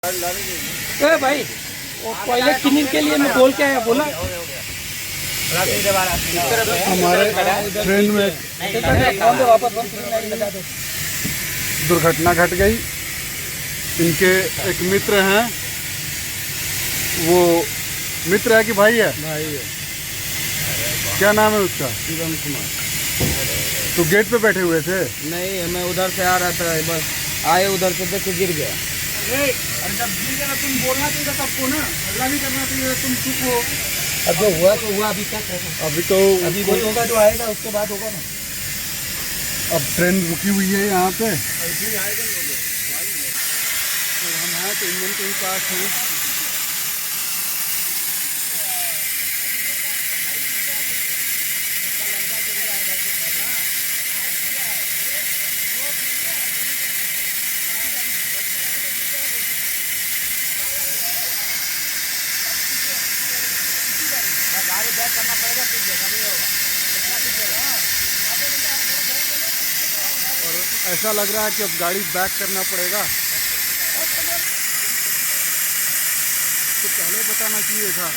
ए भाई वो toilet cleaning के लिए मैं बोल के आया बोला हमारे ट्रेन में दुर्घटना घट गई। इनके एक मित्र हैं, वो मित्र है कि भाई है? भाई है। क्या नाम है उसका? शिवम कुमार। तो गेट पे बैठे हुए थे? नहीं, मैं उधर से आ रहा था, बस आए उधर से देख के गिर गया। अरे जब गिर गया तुम बोलना चाहिए सबको ना, हल्ला भी करना चाहिए। तुम चुप हो। अब जो हुआ तो हुआ, अभी क्या अभी तो अभी वही होगा जो आएगा, उसके बाद होगा ना। अब ट्रेन रुकी हुई है यहाँ पे। ऐसे ही आएगा और हम हैं तो इंजन के ही पास हैं। गाड़ी बैक करना पड़ेगा, फिर जगह नहीं होगा। और ऐसा लग रहा है कि अब गाड़ी बैक करना पड़ेगा। तो पहले बताना चाहिए था।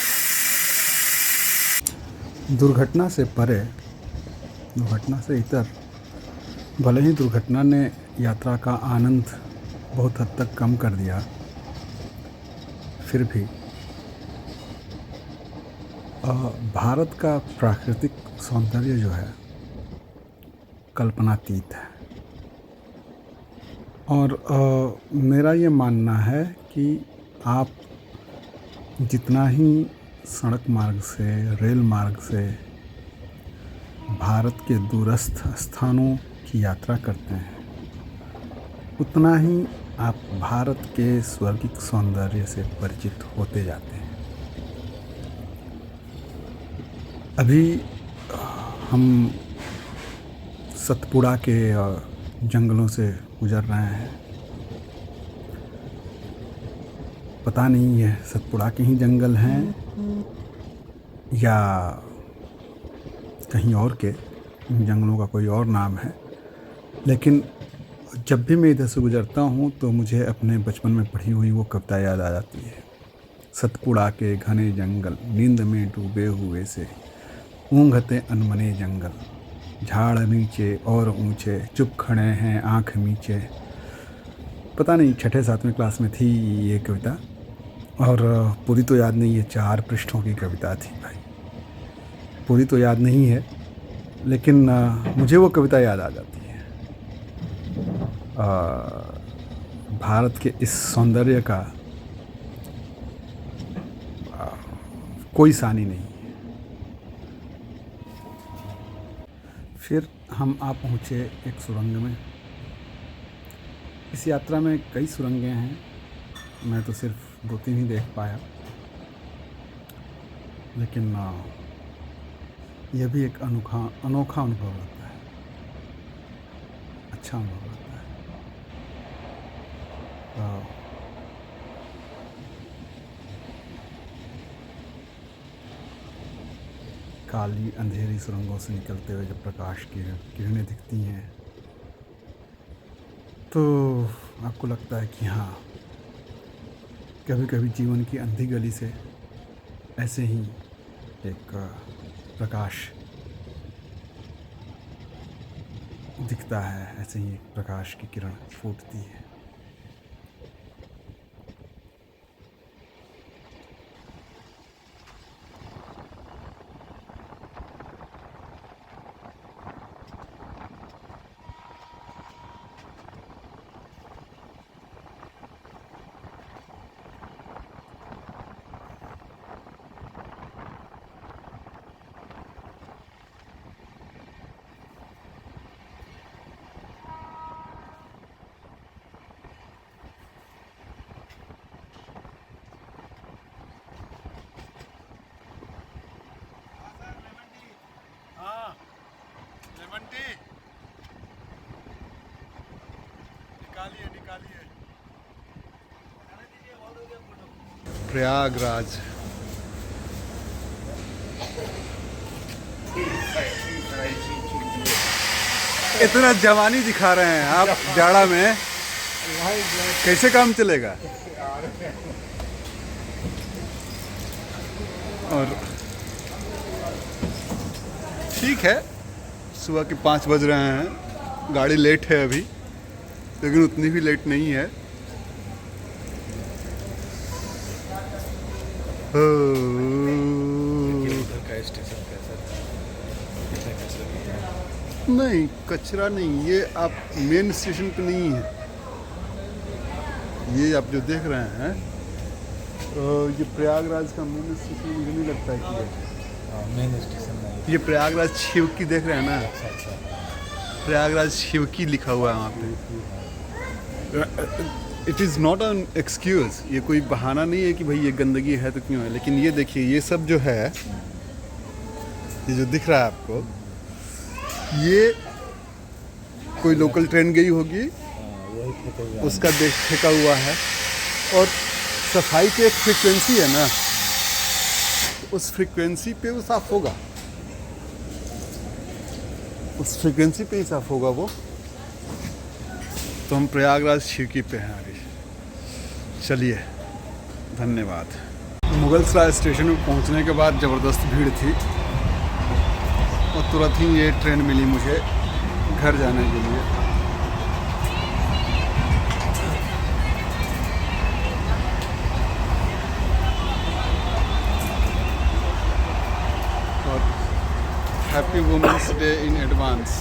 दुर्घटना से परे, दुर्घटना से इतर, भले ही दुर्घटना ने यात्रा का आनंद बहुत हद तक कम कर दिया, फिर भी भारत का प्राकृतिक सौंदर्य जो है कल्पनातीत है। और मेरा ये मानना है कि आप जितना ही सड़क मार्ग से, रेल मार्ग से भारत के दूरस्थ स्थानों की यात्रा करते हैं, उतना ही आप भारत के स्वर्गिक सौंदर्य से परिचित होते जाते हैं। अभी हम सतपुड़ा के जंगलों से गुजर रहे हैं। पता नहीं ये सतपुड़ा के ही जंगल हैं या कहीं और के, इन जंगलों का कोई और नाम है। लेकिन जब भी मैं इधर से गुजरता हूँ तो मुझे अपने बचपन में पढ़ी हुई वो कविता याद आ जाती है। सतपुड़ा के घने जंगल, नींद में डूबे हुए से ऊँघते अनमने जंगल, झाड़ नीचे और ऊंचे, चुप खड़े हैं आँख नीचे। पता नहीं 6ठी-7वीं क्लास में थी ये कविता, और पूरी तो याद नहीं है, 4 पृष्ठों की कविता थी भाई। पूरी तो याद नहीं है, लेकिन मुझे वो कविता याद आ जाती है। भारत के इस सौंदर्य का कोई सानी नहीं है। फिर हम आ पहुँचे एक सुरंग में। इस यात्रा में कई सुरंगें हैं, मैं तो सिर्फ 2-3 ही देख पाया, लेकिन यह भी एक अनोखा अनुभव रहता है, अच्छा अनुभव रहता है। काली अंधेरी सुरंगों से निकलते हुए जब प्रकाश की किरणें दिखती हैं तो आपको लगता है कि हाँ, कभी कभी जीवन की अंधी गली से ऐसे ही एक प्रकाश दिखता है, ऐसे ही एक प्रकाश की किरण फूटती है। निकालिए। प्रयागराज इतना जवानी दिखा रहे हैं आप जाड़ा में, कैसे काम चलेगा? और ठीक है, सुबह के 5 बज रहे हैं, गाड़ी लेट है अभी, लेकिन उतनी भी लेट नहीं है। नहीं, कचरा नहीं, ये आप मेन स्टेशन पे नहीं है। ये आप जो देख रहे हैं ये प्रयागराज का मेन स्टेशन मुझे नहीं लगता है कि मेन स्टेशन नहीं। ये प्रयागराज शिवकी देख रहे हैं ना, प्रयागराज शिवकी लिखा हुआ है वहाँ पे। It is not an excuse, ये कोई बहाना नहीं है कि भाई ये गंदगी है तो क्यों है। लेकिन ये देखिए, ये सब जो है, ये जो दिख रहा है आपको, ये कोई लोकल ट्रेन गई होगी, उसका देख फेंका हुआ है। और सफाई की एक फ्रिक्वेंसी है ना, उस फ्रिक्वेंसी पे वो साफ होगा, उस फ्रिक्वेंसी पे ही साफ होगा वो। तो हम प्रयागराज शिवकी पे हैं अभी। चलिए, धन्यवाद। मुगलसराय स्टेशन में पहुंचने के बाद ज़बरदस्त भीड़ थी और तुरंत ही ये ट्रेन मिली मुझे घर जाने के लिए। और happy women's day in advance.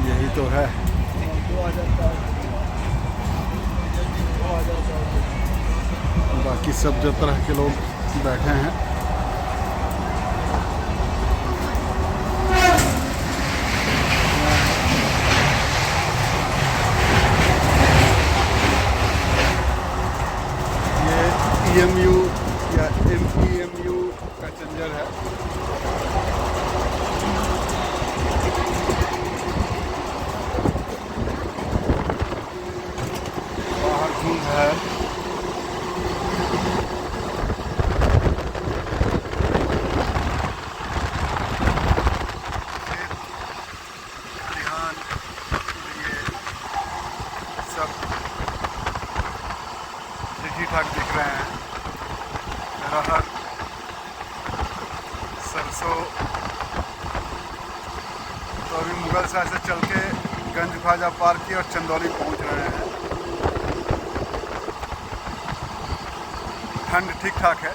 यही तो है। बाकी सब जो तरह के लोग बैठे हैं, ये EMU या MEMU पैसेंजर है। बाहर धूप है, ठीक-ठाक दिख रहे हैं। रहर, सरसों। तो अभी मुगलसराय से चल के गंज ख्वाजा पार की और चंदौली पहुंच रहे हैं। ठंड ठीक ठाक है,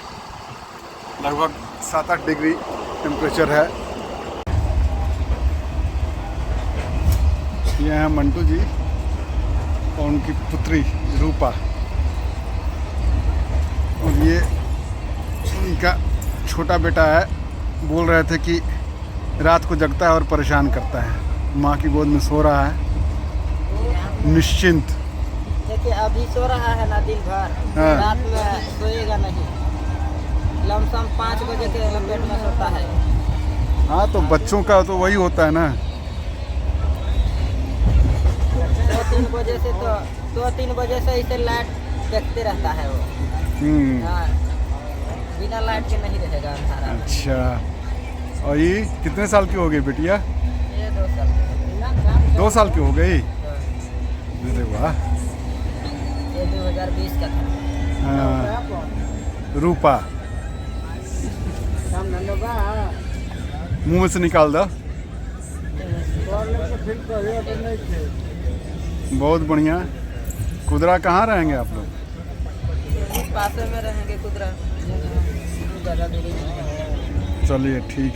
लगभग 7-8 डिग्री टेम्परेचर है। ये हैं मंटू जी और उनकी पुत्री रूपा, और ये उनका छोटा बेटा है। बोल रहे थे कि रात को जगता है और परेशान करता है, माँ की गोद में सो रहा है निश्चिंत। देखिए अभी सो रहा है ना दिन भर, हाँ। रात में सोएगा नहीं, लमसम 5 बजे के लपेट में सोता है। हाँ, तो बच्चों का तो वही होता है ना। 2-3 बजे से तो 2-3 बजे से इसे लाइट देखते रहता है वो। हाँ, बिना लाइट के नहीं रहेगा अंधारा। अच्छा, और ये कितने साल की हो गई बिटिया? ये 2 साल 2 साल की हो गई? अरे वाह। ये 2020 का था। हाँ, रूपा मुंह में से निकाल दो। बहुत बढ़िया। कुदरा कहाँ रहेंगे आप लोग? पास में रहेंगे कुदरा, ज़्यादा दूरी नहीं है। चलिए ठीक।